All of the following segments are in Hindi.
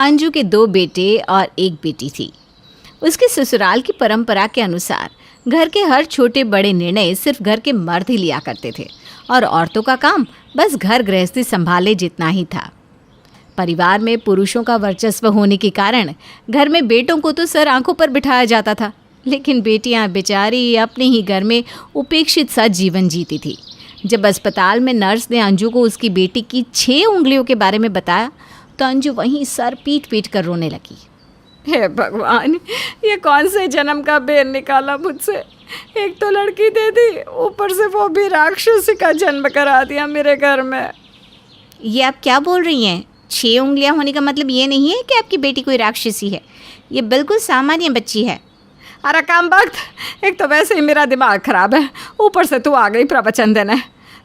अंजू के 2 बेटे और 1 बेटी थी। उसके ससुराल की परंपरा के अनुसार घर के हर छोटे बड़े निर्णय सिर्फ घर के मर्द ही लिया करते थे और औरतों का काम बस घर गृहस्थी संभाले जितना ही था। परिवार में पुरुषों का वर्चस्व होने के कारण घर में बेटों को तो सर आंखों पर बिठाया जाता था, लेकिन बेटियां बेचारी अपने ही घर में उपेक्षित सा जीवन जीती थी। जब अस्पताल में नर्स ने अंजू को उसकी बेटी की 6 उंगलियों के बारे में बताया तो अंजू वहीं सर पीट पीट कर रोने लगी। हे भगवान, ये कौन से जन्म का बेर निकाला मुझसे। एक तो लड़की दे दी, ऊपर से वो भी राक्षसी का जन्म करा दिया मेरे घर में। ये आप क्या बोल रही हैं? 6 उंगलियां होने का मतलब ये नहीं है कि आपकी बेटी कोई राक्षसी है। ये बिल्कुल सामान्य बच्ची है। अरे काम वक्त, एक तो वैसे ही मेरा दिमाग खराब है, ऊपर से तू आ गई प्रवचन देने।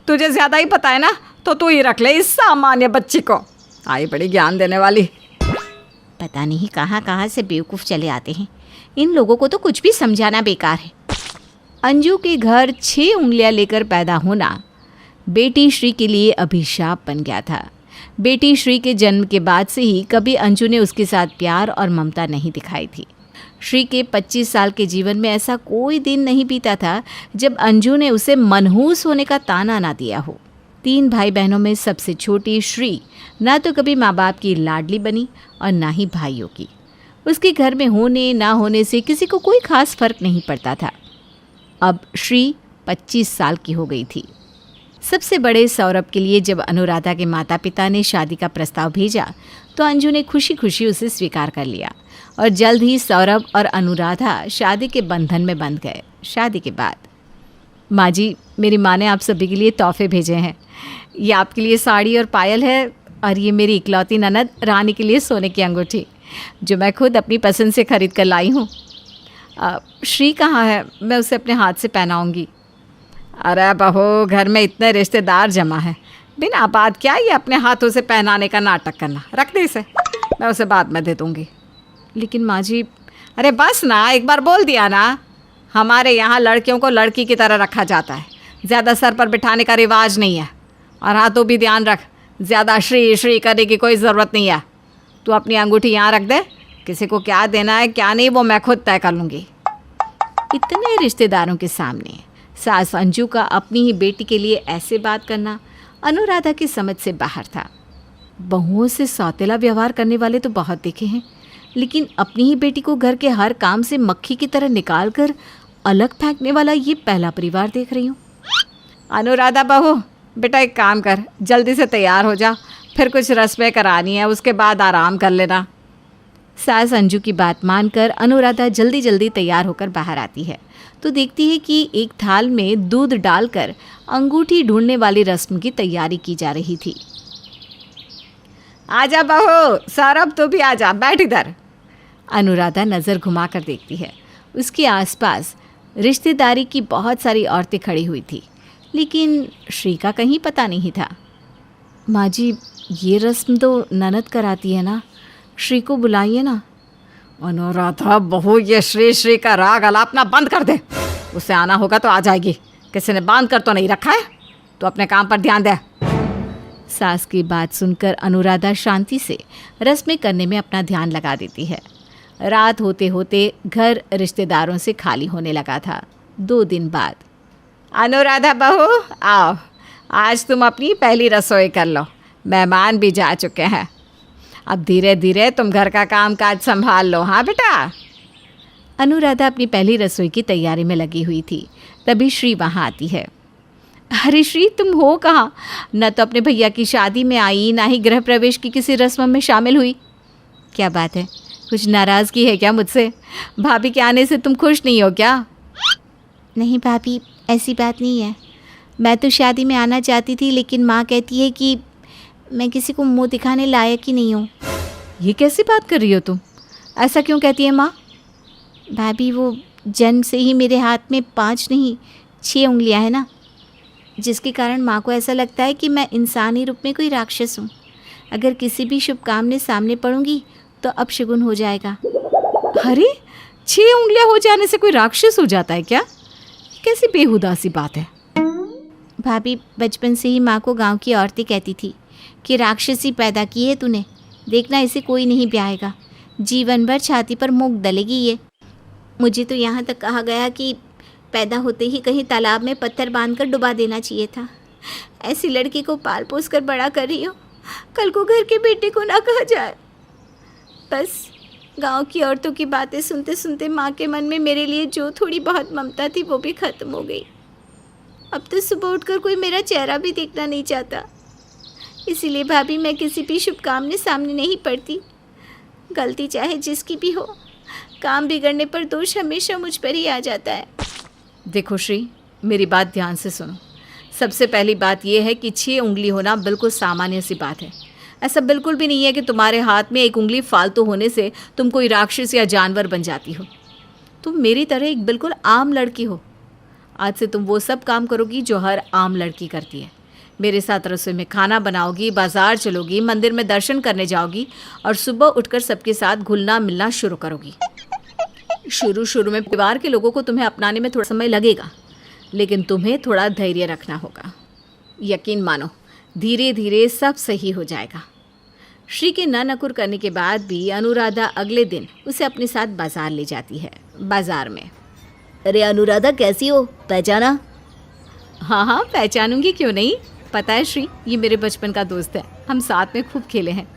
तुझे ज़्यादा ही पता है ना, तो तू ही रख ले इस सामान्य बच्ची को। आई बड़ी ज्ञान देने वाली। पता नहीं कहाँ कहाँ से बेवकूफ़ चले आते हैं। इन लोगों को तो कुछ भी समझाना बेकार है। अंजू के घर 6 उंगलियां लेकर पैदा होना बेटी श्री के लिए अभिशाप बन गया था। बेटी श्री के जन्म के बाद से ही कभी अंजू ने उसके साथ प्यार और ममता नहीं दिखाई थी। श्री के 25 साल के जीवन में ऐसा कोई दिन नहीं बीता था जब अंजू ने उसे मनहूस होने का ताना ना दिया हो। 3 भाई बहनों में सबसे छोटी श्री ना तो कभी माँ बाप की लाडली बनी और ना ही भाइयों की। उसके घर में होने ना होने से किसी को कोई खास फर्क नहीं पड़ता था। अब श्री 25 साल की हो गई थी। सबसे बड़े सौरभ के लिए जब अनुराधा के माता पिता ने शादी का प्रस्ताव भेजा तो अंजू ने खुशी खुशी उसे स्वीकार कर लिया और जल्द ही सौरभ और अनुराधा शादी के बंधन में बंध गए। शादी के बाद, माँ जी, मेरी माँ ने आप सभी के लिए तोहफे भेजे हैं। ये आपके लिए साड़ी और पायल है और ये मेरी इकलौती ननद रानी के लिए सोने की अंगूठी जो मैं खुद अपनी पसंद से खरीद कर लाई हूँ। श्री कहाँ है? मैं उसे अपने हाथ से पहनाऊँगी। अरे बहू, घर में इतने रिश्तेदार जमा हैं, बिना बात क्या ये अपने हाथों से पहनाने का नाटक करना। रख दे इसे, मैं उसे बाद में दे दूँगी। लेकिन माँ जी। अरे बस ना, एक बार बोल दिया ना। हमारे यहाँ लड़कियों को लड़की की तरह रखा जाता है, ज़्यादा सर पर बिठाने का रिवाज नहीं है। और हाँ, तो भी ध्यान रख, ज़्यादा श्री श्री करने की कोई ज़रूरत नहीं है। तू अपनी अंगूठी यहाँ रख दे, किसी को क्या देना है क्या नहीं वो मैं खुद तय कर लूँगी। इतने रिश्तेदारों के सामने सास अंजू का अपनी ही बेटी के लिए ऐसे बात करना अनुराधा की समझ से बाहर था। बहुओं से सौतेला व्यवहार करने वाले तो बहुत देखे हैं, लेकिन अपनी ही बेटी को घर के हर काम से मक्खी की तरह निकाल कर अलग फेंकने वाला ये पहला परिवार देख रही हूँ। अनुराधा बहू, बेटा एक काम कर, जल्दी से तैयार हो जा, फिर कुछ रस्में करानी है, उसके बाद आराम कर लेना। सास अंजू की बात मानकर अनुराधा जल्दी जल्दी तैयार होकर बाहर आती है तो देखती है कि एक थाल में दूध डालकर अंगूठी ढूंढने वाली रस्म की तैयारी की जा रही थी। आजा बहू, सौरभ तू भी आजा, बैठ इधर। अनुराधा नज़र घुमाकर देखती है। उसके आसपास रिश्तेदारी की बहुत सारी औरतें खड़ी हुई थी, लेकिन श्री का कहीं पता नहीं था। माँ जी, ये रस्म तो ननद कराती है ना, श्री को बुलाइए ना। अनुराधा बहू, ये श्री श्री का राग अलापना बंद कर दे। उसे आना होगा तो आ जाएगी, किसी ने बांध कर तो नहीं रखा है। तो अपने काम पर ध्यान दे। सास की बात सुनकर अनुराधा शांति से रस्में करने में अपना ध्यान लगा देती है। रात होते होते घर रिश्तेदारों से खाली होने लगा था। 2 दिन बाद, अनुराधा बहू आओ, आज तुम अपनी पहली रसोई कर लो, मेहमान भी जा चुके हैं। अब धीरे धीरे तुम घर का काम काज संभाल लो। हाँ बेटा। अनुराधा अपनी पहली रसोई की तैयारी में लगी हुई थी, तभी श्री वहाँ आती है। अरे श्री, तुम हो कहाँ? न तो अपने भैया की शादी में आई, ना ही गृह प्रवेश की किसी रस्म में शामिल हुई। क्या बात है, कुछ नाराज़गी है क्या मुझसे? भाभी के आने से तुम खुश नहीं हो क्या? नहीं भाभी, ऐसी बात नहीं है। मैं तो शादी में आना चाहती थी, लेकिन माँ कहती है कि मैं किसी को मुंह दिखाने लायक ही नहीं हूँ। ये कैसी बात कर रही हो तुम? ऐसा क्यों कहती है माँ? भाभी, वो जन्म से ही मेरे हाथ में 5 नहीं 6 उंगलियाँ हैं ना, जिसके कारण माँ को ऐसा लगता है कि मैं इंसानी रूप में कोई राक्षस हूँ। अगर किसी भी शुभ काम में सामने पड़ूंगी तो अपशगुन हो जाएगा। अरे, 6 उंगलियाँ हो जाने से कोई राक्षस हो जाता है क्या? कैसी बेहुदा सी बात है। भाभी, बचपन से ही माँ को गांव की औरतें कहती थी कि राक्षसी पैदा की है तूने, देखना इसे कोई नहीं ब्याहेगा, जीवन भर छाती पर मूंग दलेगी ये। मुझे तो यहाँ तक कहा गया कि पैदा होते ही कहीं तालाब में पत्थर बांधकर डुबा देना चाहिए था। ऐसी लड़की को पाल पोस कर बड़ा कर रही हो, कल को घर के बेटे को ना कहा जाए। बस गांव की औरतों की बातें सुनते सुनते माँ के मन में मेरे लिए जो थोड़ी बहुत ममता थी वो भी ख़त्म हो गई। अब तो सुबह उठकर कोई मेरा चेहरा भी देखना नहीं चाहता। इसीलिए भाभी मैं किसी भी शुभ काम में सामने नहीं पड़ती। गलती चाहे जिसकी भी हो, काम बिगड़ने पर दोष हमेशा मुझ पर ही आ जाता है। देखो श्री, मेरी बात ध्यान से सुनो। सबसे पहली बात यह है कि 6 उंगली होना बिल्कुल सामान्य सी बात है। ऐसा बिल्कुल भी नहीं है कि तुम्हारे हाथ में एक उंगली फालतू होने से तुम कोई राक्षस या जानवर बन जाती हो। तुम मेरी तरह एक बिल्कुल आम लड़की हो। आज से तुम वो सब काम करोगी जो हर आम लड़की करती है। मेरे साथ रसोई में खाना बनाओगी, बाजार चलोगी, मंदिर में दर्शन करने जाओगी और सुबह उठकर सबके साथ घुलना मिलना शुरू करोगी। शुरू में परिवार के लोगों को तुम्हें अपनाने में थोड़ा समय लगेगा, लेकिन तुम्हें थोड़ा धैर्य रखना होगा। यकीन मानो, धीरे धीरे सब सही हो जाएगा। श्री के न नकुर करने के बाद भी अनुराधा अगले दिन उसे अपने साथ बाजार ले जाती है। बाजार में, अरे अनुराधा कैसी हो, पहचाना? हाँ पहचानूंगी, क्यों नहीं। पता है श्री, ये मेरे बचपन का दोस्त है। हम साथ में खूब खेले हैं।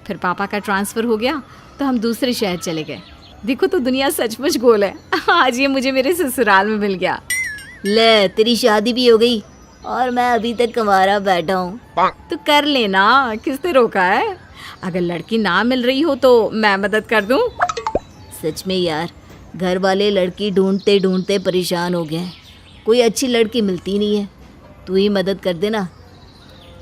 फिर पापा का ट्रांसफ़र हो गया तो हम दूसरे शहर चले गए। देखो तो दुनिया सचमुच गोल है। आज ये मुझे मेरे ससुराल में मिल गया। ले, तेरी शादी भी हो गई और मैं अभी तक कमारा बैठा हूँ। तो कर लेना, किसने रोका है। अगर लड़की ना मिल रही हो तो मैं मदद कर दूँ। सच में यार, घर वाले लड़की ढूंढते ढूंढते परेशान हो गए हैं। कोई अच्छी लड़की मिलती नहीं है, तू ही मदद कर देना।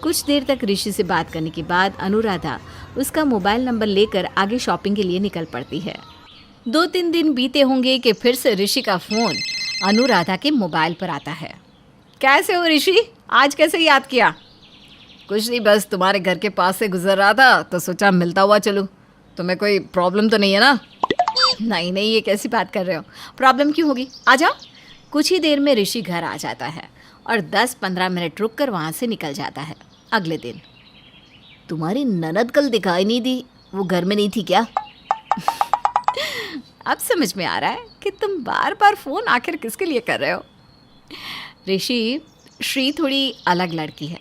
कुछ देर तक ऋषि से बात करने के बाद अनुराधा उसका मोबाइल नंबर लेकर आगे शॉपिंग के लिए निकल पड़ती है। 2-3 दिन बीते होंगे कि फिर से ऋषि का फ़ोन अनुराधा के मोबाइल पर आता है। कैसे हो ऋषि, आज कैसे याद किया। कुछ नहीं, बस तुम्हारे घर के पास से गुजर रहा था तो सोचा मिलता हुआ चलूँ। तुम्हें कोई प्रॉब्लम तो नहीं है ना। नहीं, ये कैसी बात कर रहे हो, प्रॉब्लम क्यों होगी, आ जाओ। कुछ ही देर में ऋषि घर आ जाता है और 10-15 मिनट रुक कर वहाँ से निकल जाता है। अगले दिन, तुम्हारी ननद कल दिखाई नहीं दी, वो घर में नहीं थी क्या? अब समझ में आ रहा है कि तुम बार बार फ़ोन आखिर किसके लिए कर रहे हो। ऋषि, श्री थोड़ी अलग लड़की है।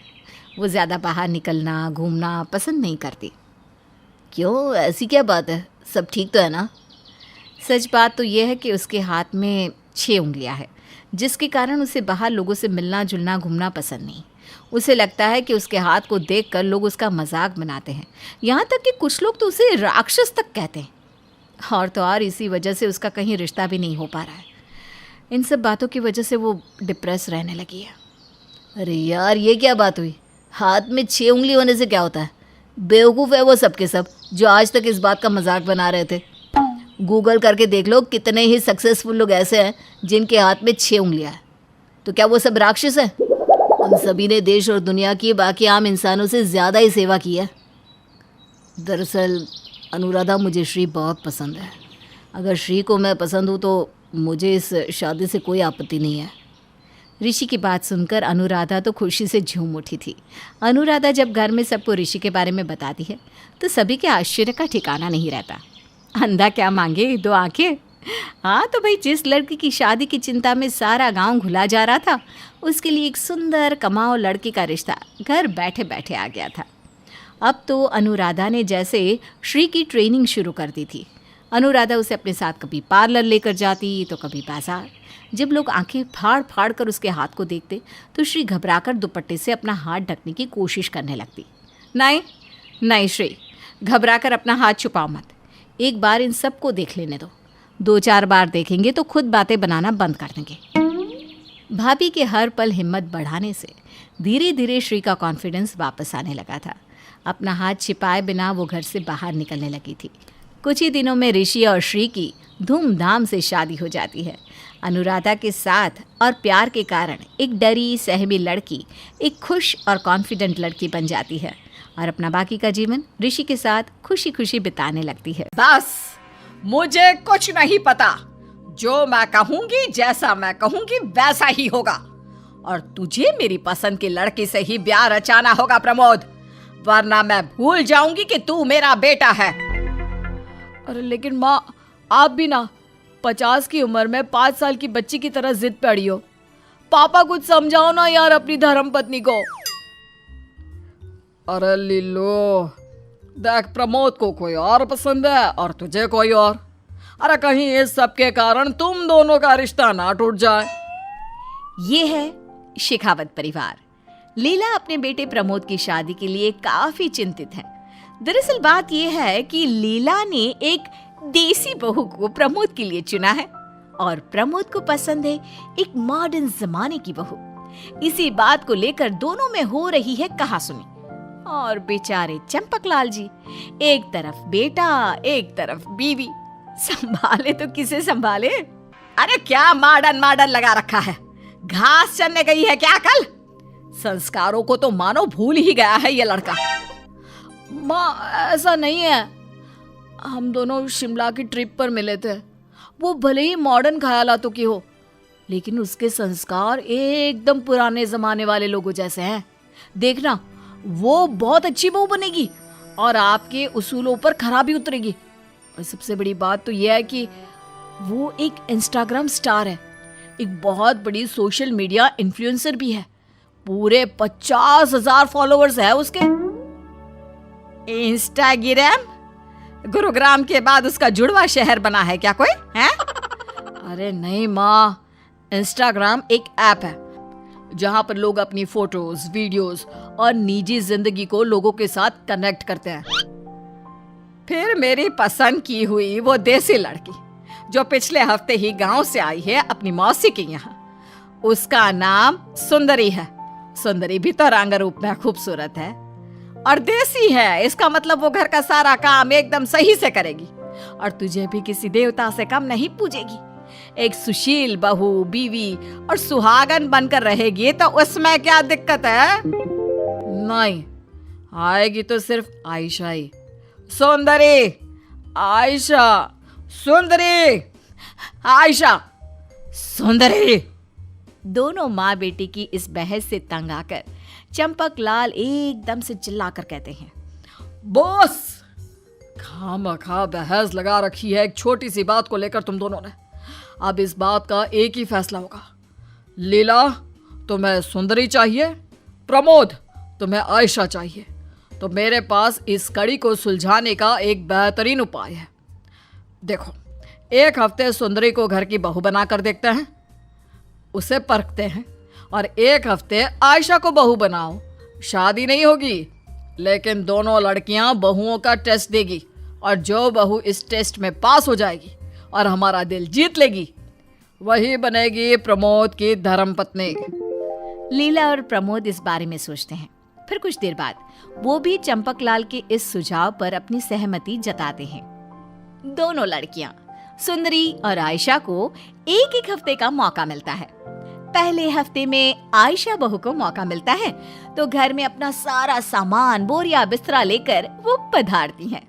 वो ज़्यादा बाहर निकलना घूमना पसंद नहीं करती। क्यों, ऐसी क्या बात है, सब ठीक तो है ना? सच बात तो यह है कि उसके हाथ में 6 उंगलियां हैं, जिसके कारण उसे बाहर लोगों से मिलना जुलना घूमना पसंद नहीं। उसे लगता है कि उसके हाथ को देखकर लोग उसका मजाक बनाते हैं। यहाँ तक कि कुछ लोग तो उसे राक्षस तक कहते हैं। और तो और इसी वजह से उसका कहीं रिश्ता भी नहीं हो पा रहा है। इन सब बातों की वजह से वो डिप्रेस रहने लगी है। अरे यार, ये क्या बात हुई? हाथ में 6 उंगली होने से क्या होता है? बेवकूफ़ है वो सब के सब जो आज तक इस बात का मजाक बना रहे थे। गूगल करके देख लो, कितने ही सक्सेसफुल लोग ऐसे हैं जिनके हाथ में 6 उंगलियां हैं। तो क्या वो सब राक्षस हैं? उन सभी ने देश और दुनिया की बाकी आम इंसानों से ज़्यादा ही सेवा की है। दरअसल अनुराधा, मुझे श्री बहुत पसंद है। अगर श्री को मैं पसंद हूँ तो मुझे इस शादी से कोई आपत्ति नहीं है। ऋषि की बात सुनकर अनुराधा तो खुशी से झूम उठी थी। अनुराधा जब घर में सबको ऋषि के बारे में बताती है तो सभी के आश्चर्य का ठिकाना नहीं रहता। अंधा क्या मांगे, 2 आंखें। हाँ तो भाई, जिस लड़की की शादी की चिंता में सारा गांव घुला जा रहा था, उसके लिए एक सुंदर कमाओ लड़की का रिश्ता घर बैठे बैठे आ गया था। अब तो अनुराधा ने जैसे श्री की ट्रेनिंग शुरू कर दी थी। अनुराधा उसे अपने साथ कभी पार्लर लेकर जाती तो कभी बाजार। जब लोग आंखें फाड़ फाड़ कर उसके हाथ को देखते तो श्री घबराकर दुपट्टे से अपना हाथ ढकने की कोशिश करने लगती। नहीं श्री, घबराकर अपना हाथ छुपाओ मत। एक बार इन सबको देख लेने दो। 2-4 बार देखेंगे तो खुद बातें बनाना बंद कर देंगे। भाभी के हर पल हिम्मत बढ़ाने से धीरे धीरे श्री का कॉन्फिडेंस वापस आने लगा था। अपना हाथ छिपाए बिना वो घर से बाहर निकलने लगी थी। कुछ ही दिनों में ऋषि और श्री की धूमधाम से शादी हो जाती है। अनुराधा के साथ और प्यार के कारण एक डरी सहमी लड़की एक खुश और कॉन्फिडेंट लड़की बन जाती है और अपना बाकी का जीवन ऋषि के साथ खुशी खुशी बिताने लगती है। बस मुझे कुछ नहीं पता, जो मैं कहूंगी जैसा मैं कहूंगी वैसा ही होगा। और तुझे मेरी पसंद की लड़की से ही ब्याह रचाना होगा प्रमोद, वरना मैं भूल जाऊंगी कि तू मेरा बेटा है। अरे लेकिन माँ, आप भी ना 50 की उम्र में 5 साल की बच्ची की तरह जिद पे अड़ी हो। पापा कुछ समझाओ ना यार अपनी धर्मपत्नी को। अरे लीलो, देख, प्रमोद को कोई और पसंद है और तुझे कोई और। अरे कहीं इस सब के कारण तुम दोनों का रिश्ता ना टूट जाए। ये है शेखावत परिवार। लीला अपने बेटे प्रमोद की शादी के लिए काफी चिंतित है। दरअसल बात यह है कि लीला ने एक देसी बहू को प्रमोद के लिए चुना है और प्रमोद को पसंद है एक मॉडर्न जमाने की बहू। इसी बात को लेकर दोनों में हो रही है कहासुनी। और बेचारे चंपकलाल जी, एक तरफ बेटा एक तरफ बीवी, संभाले तो किसे संभाले। अरे क्या मॉडर्न मॉडर्न लगा रखा है, घास चरने गई है क्या कल? संस्कारों को तो मानो भूल ही गया है ये लड़का। माँ ऐसा नहीं है, हम दोनों शिमला की ट्रिप पर मिले थे। वो भले ही मॉडर्न ख्यालातों की हो, लेकिन उसके संस्कार एकदम पुराने जमाने वाले लोगों जैसे हैं। देखना, वो बहुत अच्छी बहू बनेगी और आपके उसूलों पर खरा भी उतरेगी। और सबसे बड़ी बात तो यह है कि वो एक इंस्टाग्राम स्टार है, एक बहुत बड़ी सोशल मीडिया इन्फ्लुएंसर भी है। पूरे 50,000 फॉलोअर्स है उसके। इंस्टाग्राम? गुरुग्राम के बाद उसका जुड़वा शहर बना है क्या कोई है? अरे नहीं माँ, इंस्टाग्राम एक ऐप है जहां पर लोग अपनी फोटोज, वीडियोस और निजी जिंदगी को लोगों के साथ कनेक्ट करते हैं। फिर मेरी पसंद की हुई वो देसी लड़की जो पिछले हफ्ते ही गांव से आई है अपनी मौसी के यहाँ, उसका नाम सुंदरी है। सुंदरी भी तो रंग रूप में खूबसूरत है और देसी है। इसका मतलब वो घर का सारा काम एकदम सही से करेगी और तुझे भी किसी देवता से कम नहीं पूजेगी। एक सुशील बहू, बीवी और सुहागन बनकर रहेगी तो उसमें क्या दिक्कत है? नहीं, आएगी तो सिर्फ आयशा ही। सुंदरी, आयशा, सुंदरी, आयशा, सुंदरी। दोनों माँ बेटी की इस बहस से तंग आकर चंपकलाल एकदम से चिल्लाकर कहते हैं, बॉस, खामखा बहस लगा रखी है एक छोटी सी बात को लेकर तुम दोनों ने। अब इस बात का एक ही फैसला होगा। लीला, तुम्हें सुंदरी चाहिए, प्रमोद तुम्हें आयशा चाहिए। तो मेरे पास इस कड़ी को सुलझाने का एक बेहतरीन उपाय है। देखो, एक हफ्ते सुंदरी को घर की बहू बनाकर देखते हैं, उसे परखते हैं, और एक हफ्ते आयशा को बहू बनाओ। शादी नहीं होगी, लेकिन दोनों लड़कियां बहुओं का टेस्ट देगी और जो बहू इस टेस्ट में पास हो जाएगी और हमारा दिल जीत लेगी, वही बनेगी प्रमोद की धर्मपत्नी। लीला और प्रमोद इस बारे में सोचते हैं। फिर कुछ देर बाद वो भी चंपकलाल के इस सुझाव पर अपनी सहमति जताते हैं। दोनों लड़कियां सुंदरी और आयशा को एक एक हफ्ते का मौका मिलता है। पहले हफ्ते में आयशा बहू को मौका मिलता है तो घर में अपना सारा सामान, बोरिया बिस्तरा लेकर वो पधारती हैं।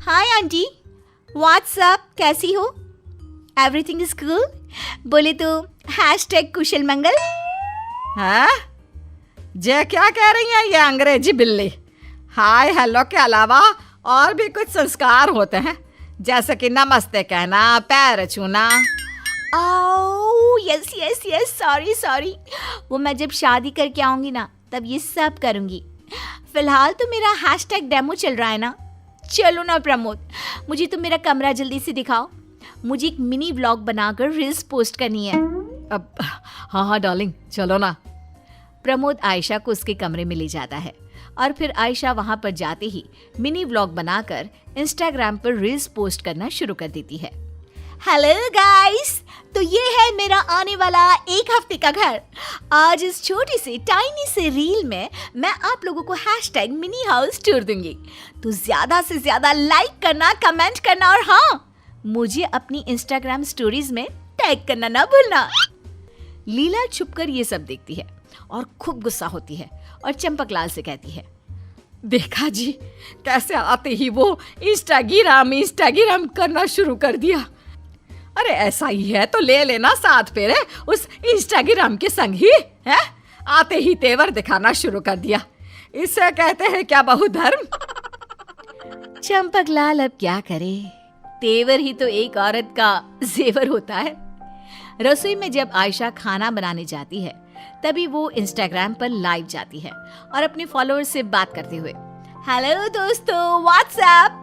हाय आंटी, व्हाट्स अप, कैसी हो? Everything is cool? बोले तो #कुशल मंगल। हाँ, जे क्या कह रही है ये अंग्रेजी बिल्ली? हाय हेलो के अलावा और भी कुछ संस्कार होते हैं, जैसे कि नमस्ते कहना, पैर छूना। Yes yes yes, sorry. वो मैं जब शादी करके आऊंगी ना तब ये सब करूंगी। फिलहाल तो मेरा #डेमो चल रहा है ना। चलो ना प्रमोद, मुझे तो मेरा कमरा जल्दी से दिखाओ। मुझे एक मिनी व्लॉग बनाकर रील्स पोस्ट करनी है। अब हाँ डार्लिंग, चलो ना। प्रमोद आयशा को उसके कमरे में ले जाता है और फिर आयशा वहां पर जाते ही मिनी व्लॉग बनाकर इंस्टाग्राम पर रील्स पोस्ट करना शुरू कर देती है। हेलो गाइस, तो ये है मेरा आने वाला एक हफ्ते का घर। आज इस छोटी से टाइनी से रील में मैं आप लोगों को #मिनी हाउस टूर दूंगी। तो ज्यादा से ज्यादा लाइक करना, कमेंट करना और हाँ, मुझे अपनी इंस्टाग्राम स्टोरीज में टैग करना ना भूलना। लीला छुपकर ये सब देखती है और खूब गुस्सा होती है और चंपकलाल से कहती है, देखा जी, कैसे आते ही वो इंस्टाग्राम करना शुरू कर दिया। अरे ऐसा ही है तो ले लेना साथ फेरे उस इंस्टाग्राम के संग ही है। आते ही तेवर दिखाना शुरू कर दिया। इसे कहते हैं क्या बहुधर्म? चंपकलाल अब क्या करे, तेवर ही तो एक औरत का जेवर होता है। रसोई में जब आयशा खाना बनाने जाती है तभी वो इंस्टाग्राम पर लाइव जाती है और अपने फॉलोअर्स से बात करते हुए, हेलो दोस्तों, व्हाट्सएप,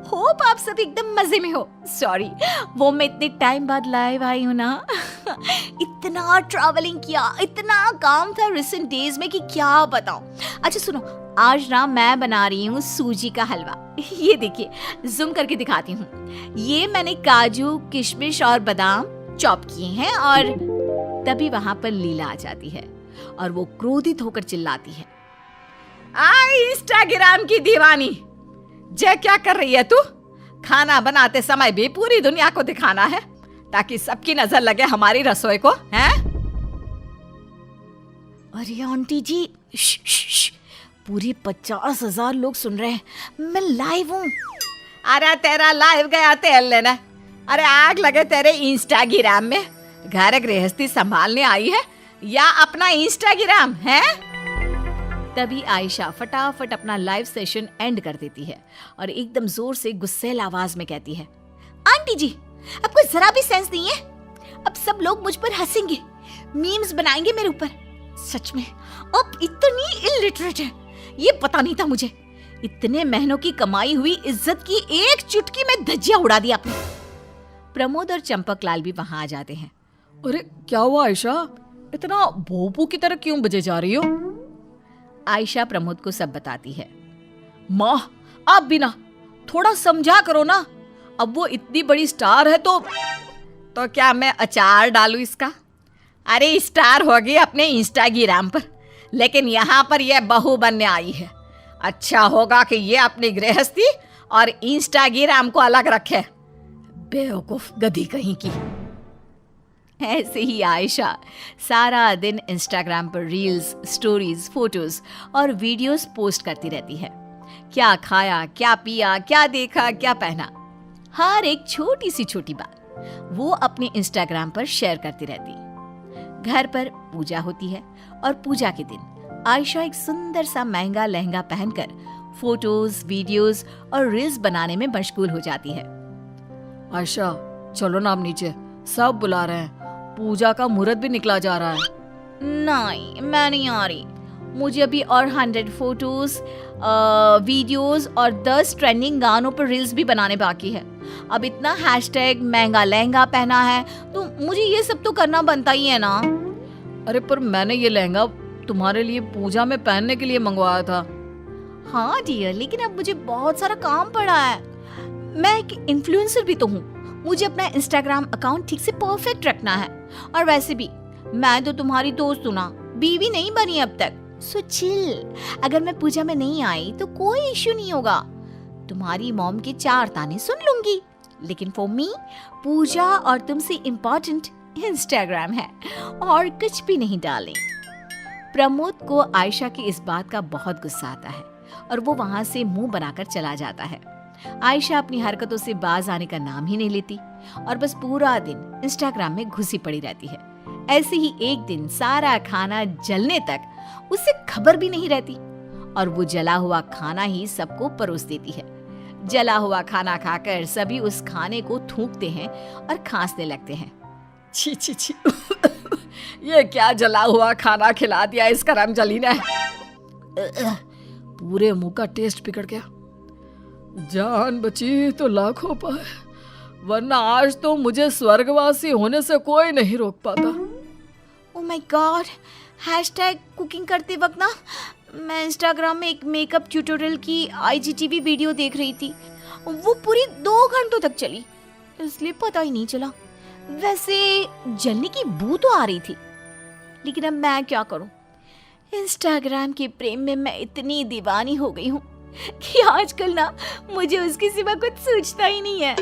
होप आप सब एकदम मजे में हो। सॉरी, वो मैं इतने टाइम बाद लाइव आई हूँ ना इतना ट्रैवलिंग किया, इतना काम था रिसेंट डेज में कि क्या बताऊं। अच्छा सुनो, आज ना मैं बना रही हूँ सूजी का हलवा। ये देखिए, जूम करके दिखाती हूँ। ये मैंने काजू, किशमिश और बादाम चॉप किए हैं। और तभी वहां पर लीला आ जाती है और वो क्रोधित होकर चिल्लाती है, इंस्टाग्राम की दीवानी, जे क्या कर रही है तू? खाना बनाते समय भी पूरी दुनिया को दिखाना है ताकि सबकी नजर लगे हमारी रसोई को, हैं? अरे आंटी जी, पूरे 50,000 लोग सुन रहे हैं, मैं लाइव हूँ। अरे तेरा लाइव गया तेल लेना। अरे आग लगे तेरे इंस्टाग्राम में। घर गृहस्थी संभालने आई है या अपना इंस्टाग्राम है? तभी आयशा फटाफट अपना लाइव सेशन एंड कर देती है और एकदम जोर से गुस्सैल आवाज में कहती है, आंटी जी, आपको जरा भी सेंस नहीं है? अब सब लोग मुझ पर हंसेंगे, मीम्स बनाएंगे मेरे ऊपर। सच में अब इतनी इलिटरेट है, ये पता नहीं था मुझे। इतने महीनों की कमाई हुई इज्जत की एक चुटकी में धज्जियां उड़ा दी आपने। प्रमोद और चंपकलाल भी वहां आ जाते हैं। अरे क्या हुआ आयशा, इतना भोपू की तरह क्यों बजे जा रही हो? आयशा प्रमोद को सब बताती है। माँ, आप भी ना थोड़ा समझा करो ना। अब वो इतनी बड़ी स्टार है तो क्या मैं अचार डालूं इसका? अरे स्टार होगी अपने इंस्टाग्राम पर, लेकिन यहाँ पर यह बहू बनने आई है। अच्छा होगा कि ये अपनी गृहस्थी और इंस्टाग्राम को अलग रखे। बेवकूफ गधी कहीं की। ऐसे ही आयशा सारा दिन इंस्टाग्राम पर रील्स, स्टोरीज, फोटोज और वीडियोस पोस्ट करती रहती है। क्या खाया, क्या पिया, क्या देखा, क्या पहना, हर एक छोटी सी छोटी बात वो अपने इंस्टाग्राम पर शेयर करती रहती। घर पर पूजा होती है और पूजा के दिन आयशा एक सुंदर सा महंगा लहंगा पहनकर फोटोज, वीडियोस और रील्स बनाने में मशगूल हो जाती है। आयशा चलो ना, आप नीचे, सब बुला रहे हैं, पूजा का मुहूर्त भी निकला जा रहा है। नहीं, मैं नहीं आ रही। मुझे अभी और 100 फोटोज, वीडियोस और 10 ट्रेंडिंग गानों पर रील्स भी बनाने बाकी है। अब इतना हैशटैग महंगा लहंगा पहना है तो मुझे ये सब तो करना बनता ही है ना। अरे पर मैंने ये लहंगा तुम्हारे लिए पूजा में पहनने के लिए मंगवाया था। हाँ डियर, लेकिन अब मुझे बहुत सारा काम पड़ा है। मैं एक इन्फ्लुएंसर भी तो हूँ, मुझे अपना इंस्टाग्राम अकाउंट ठीक से परफेक्ट रखना है। और वैसे भी मैं तो तुम्हारी दोस्त हूँ ना, बीवी नहीं बनी अब तक। सो चिल, अगर मैं पूजा में नहीं आई तो कोई इश्यू नहीं होगा। तुम्हारी मॉम के 4 ताने सुन लूंगी, लेकिन फॉर मी पूजा और तुमसे इम्पोर्टेंट इंस्टाग्राम है और कुछ भी नहीं डालें। प्रमोद को आयशा की इस बात का बहुत गुस्सा आता है और वो वहां से मुंह बनाकर चला जाता है। आयशा अपनी हरकतों से बाज आने का नाम ही नहीं लेती और बस पूरा दिन इंस्टाग्राम में घुसी पड़ी रहती है। ऐसे ही एक दिन सारा खाना जलने तक उससे खबर भी नहीं रहती और वो जला हुआ खाना ही सबको परोस देती है। जला हुआ खाना खाकर सभी उस खाने को थूकते हैं और खांसने लगते हैं। छी छी छी ये क्या जला हुआ खाना खिला दिया इस करमजली ने। पूरे मुंह का टेस्ट बिगड़ गया। जान बची तो लाखों पाए, वरना आज तो मुझे स्वर्गवासी होने से कोई नहीं रोक पाता। Oh my God, hashtag cooking करते वक्त ना मैं इंस्टाग्राम में एक मेकअप ट्यूटोरियल की IGTV वीडियो देख रही थी। वो पूरी 2 घंटों तक चली, इसलिए पता ही नहीं चला। वैसे जलने की बू तो आ रही थी, लेकिन अब मैं क्या करूं? इंस्टाग्राम के प्रेम में मैं इतनी दीवानी हो गई हूं कि आजकल ना मुझे उसके सिवा कुछ सूझता ही नहीं है।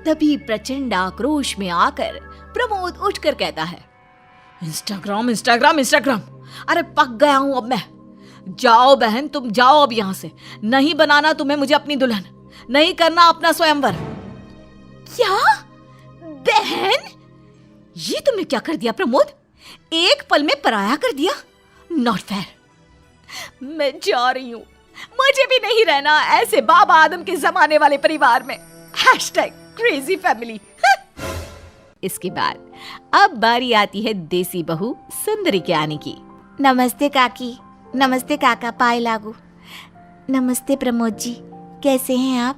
तभी प्रचंड आक्रोश में आकर प्रमोद उठकर कहता है, इंस्टाग्राम इंस्टाग्राम इंस्टाग्राम, अरे पक गया हूं अब मैं। जाओ बहन, तुम जाओ अब यहाँ से। नहीं बनाना तुम्हें मुझे अपनी दुल्हन, नहीं करना अपना स्वयंवर। क्या बहन, ये तुमने क्या कर दिया प्रमोद? एक पल में पराया कर दिया। नॉट फेयर, मैं जा रही हूँ, मुझे भी नहीं रहना ऐसे बाबा आदम के जमाने वाले परिवार में। #Crazy family. इसके बाद अब बारी आती है देसी बहू सुंदरी के आने की। नमस्ते काकी, नमस्ते काका, पाए लागू। नमस्ते प्रमोद जी, कैसे हैं आप?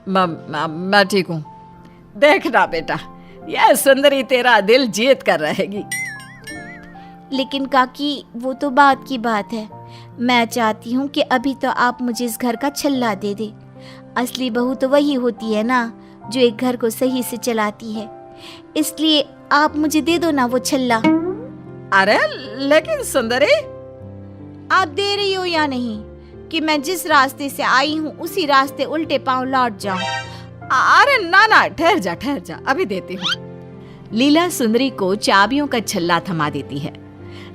मैं ठीक हूँ। देखना बेटा, यह सुंदरी तेरा दिल जीत कर रहेगी। लेकिन काकी वो तो बात की बात है, मैं चाहती हूँ कि अभी तो आप मुझे इस घर का छल्ला दे दे। असली बहू तो वही होती है ना जो एक घर को सही से चलाती है, इसलिए आप मुझे दे दो ना वो छल्ला। अरे लेकिन सुंदरी, आप दे रही हो या नहीं कि मैं जिस रास्ते से आई हूँ उसी रास्ते उल्टे पांव लौट जाऊं? अरे ना, ठहर जा, अभी देती हूँ। लीला सुंदरी को चाबियों का छल्ला थमा देती है।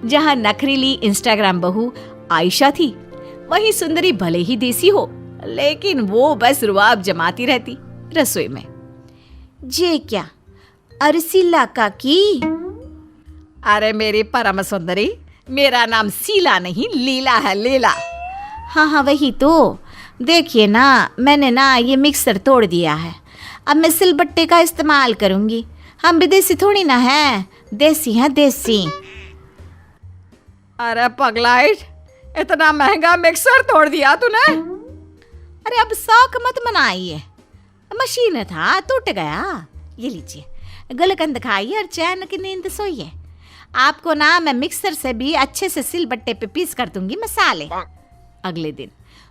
जहाँ नखरीली इंस्टाग्राम बहू आयशा थी, वहीं सुंदरी भले ही देसी हो, लेकिन वो बस रुआब जमाती रहती रसोई में। जे क्या अरसिला काकी? अरे मेरी परम सुंदरी, मेरा नाम शीला नहीं लीला है, लीला। हाँ वही तो। देखिए ना, मैंने ना ये मिक्सर तोड़ दिया है, अब मैं सिलबट्टे का इस्तेमाल करूंगी। हम विदेशी थोड़ी ना हैं, देसी हैं देसी। अरे पगलाइट, इतना महंगा मिक्सर तोड़ दिया तूने? अरे अब शौक मत मनाइए, मशीन था टूट गया। ये लीजिए, गुलकंद खाइए और चैन की नींद सोइए। आपको ना मैं मिक्सर से भी अच्छे से सिलबट्टे पे पीस कर दूंगी मसाले। अगले दिन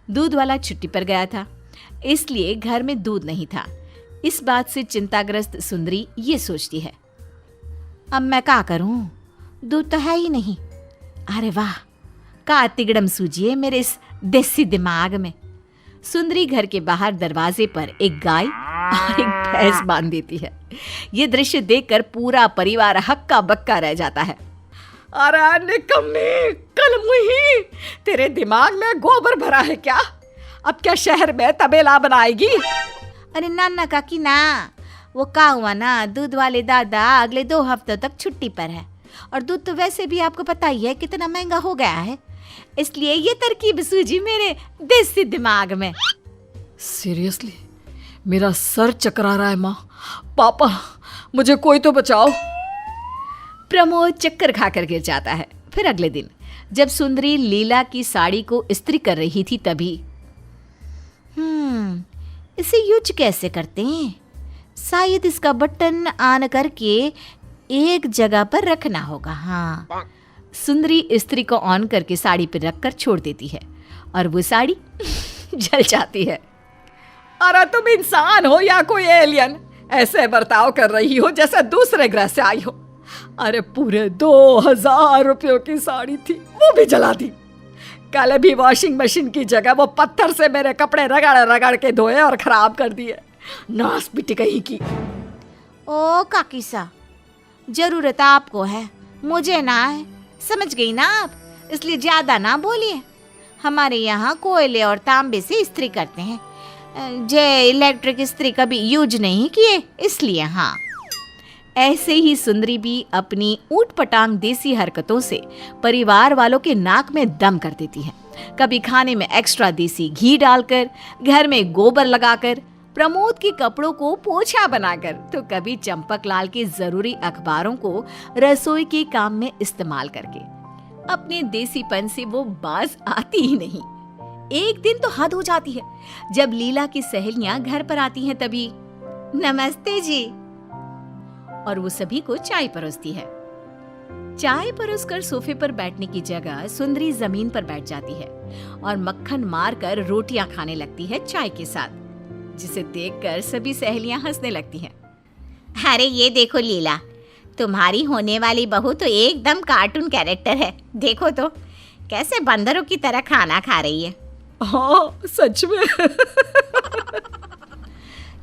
दूध वाला छुट्टी पर गया था, इसलिए घर में दूध नहीं था। इस बात से चिंताग्रस्त सुंदरी ये सोचती है, अब मैं क्या करूं, दूध तो है ही नहीं। अरे वाह, का तिगड़म सूझिए मेरे इस देसी दिमाग में। सुंदरी घर के बाहर दरवाजे पर एक गाय और एक भैंस बांध देती है। ये दृश्य देखकर पूरा परिवार हक्का बक्का रह जाता है। अरे निकम्मी, कल मुही, तेरे दिमाग में गोबर भरा है क्या? अब क्या शहर में तबेला बनाएगी? अरे ना काकी ना, वो का हुआ ना, दूध वाले दादा अगले 2 हफ्तों तक छुट्टी पर है, और दूध तो वैसे भी आपको पता ही है कितना महंगा हो गया है, इसलिए ये तरकीब सूझी मेरे देसी दिमाग में। सीरियसली मेरा सर चकरा रहा है माँ। पापा, मुझे कोई तो बचाओ। प्रमोद चक्कर खाकर गिर जाता है। फिर अगले दिन जब सुंदरी लीला की साड़ी को इस्त्री कर रही थी तभी, इसे यूज कैसे करते हैं? शायद इसका बटन ऑन करके एक जगह पर रखना होगा। हाँ, सुंदरी इस्त्री को ऑन करके साड़ी पर रखकर छोड़ देती है और वो साड़ी जल जाती है। अरे तुम इंसान हो या कोई एलियन? ऐसे बर्ताव कर रही हो जैसे दूसरे ग्रह से आई हो। अरे पूरे 2000 रुपयों की साड़ी थी, वो भी जला दी। कल भी वॉशिंग मशीन की जगह वो पत्थर से मेरे कपड़े रगड़ रगड़ के धोए और खराब कर दिए। नास पिटी कहीं की। ओ काकी सा, जरूरत आपको है, मुझे ना है, समझ गई ना आप, इसलिए ज्यादा ना बोलिए। हमारे यहाँ कोयले और तांबे से इस्त्री करते हैं, जे इलेक्ट्रिक इस्त्री कभी यूज नहीं किए, इसलिए। हाँ, ऐसे ही सुंदरी भी अपनी ऊट पटांग देसी हरकतों से परिवार वालों के नाक में दम कर देती है। कभी खाने में एक्स्ट्रा देसी घी डालकर, घर में गोबर लगाकर, प्रमोद के कपड़ों को पोछा बनाकर, तो कभी चंपक लाल के जरूरी अखबारों को रसोई के काम में इस्तेमाल करके। अपने देसीपन से वो बाज आती ही नहीं। एक दिन तो हद हो जाती है जब लीला की सहेलियां घर पर आती हैं, तभी नमस्ते जी, और वो सभी को चाय परोसती है। चाय परोसकर सोफे पर बैठने की जगह सुंदरी जमीन पर बैठ जाती है और मक्खन मारकर रोटियां खाने लगती है चाय के साथ, जिसे देखकर सभी सहेलियां हंसने लगती हैं। अरे ये देखो लीला, तुम्हारी होने वाली बहू तो एकदम कार्टून कैरेक्टर है, देखो तो कैसे बंदरों की तरह खाना खा रही है। हाँ सच में।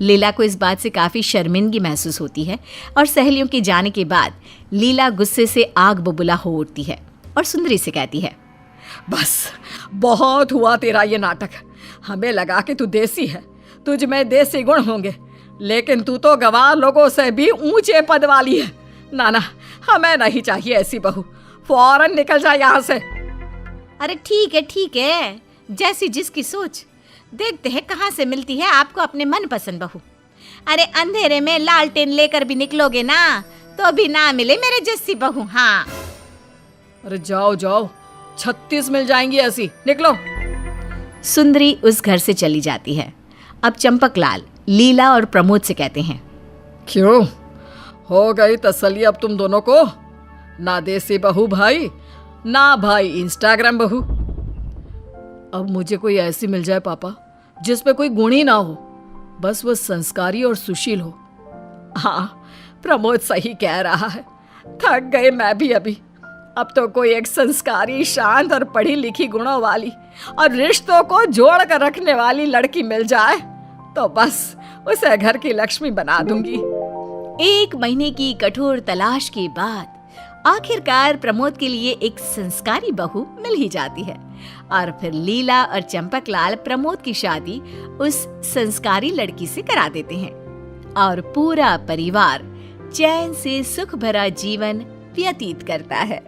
लीला को इस बात से काफी शर्मिंदगी महसूस होती है और सहेलियों के जाने के बाद लीला गुस्से से आग बबूला हो उठती है और सुंदरी से कहती है, बस बहुत हुआ तेरा ये नाटक। हमें लगा कि तू देसी है, तुझ में देसी गुण होंगे, लेकिन तू तो गवार लोगों से भी ऊंचे पद वाली है। ना, हमें नहीं चाहिए ऐसी बहू, फौरन निकल जा यहाँ से। अरे ठीक है, जैसी जिसकी सोच। देखते हैं कहाँ से मिलती है आपको अपने मनपसंद बहू। अरे अंधेरे में लालटेन लेकर भी निकलोगे ना तो भी ना मिले मेरे जैसी बहू। हाँ, अरे जाओ जाओ, 36 मिल जाएंगी ऐसी, निकलो। सुंदरी उस घर से चली जाती है। अब चंपकलाल लीला और प्रमोद से कहते हैं, क्यों, हो गई तसल्ली अब तुम दोनों को? ना देसी बहू भाई, ना भाई इंस्टाग्राम बहू। अब मुझे कोई ऐसी मिल जाए पापा जिसमें कोई गुण ही ना हो, बस वो संस्कारी और सुशील हो। हाँ, प्रमोद सही कह रहा है, थक गए मैं भी अभी। अब तो कोई एक संस्कारी, शांत और पढ़ी लिखी गुणों वाली और रिश्तों को जोड़ कर रखने वाली लड़की मिल जाए तो बस उसे घर की लक्ष्मी बना दूंगी। 1 महीने की कठोर तलाश के बाद आखिरकार प्रमोद के लिए एक संस्कारी बहू मिल ही जाती है और फिर लीला और चंपकलाल प्रमोद की शादी उस संस्कारी लड़की से करा देते हैं और पूरा परिवार चैन से सुख भरा जीवन व्यतीत करता है।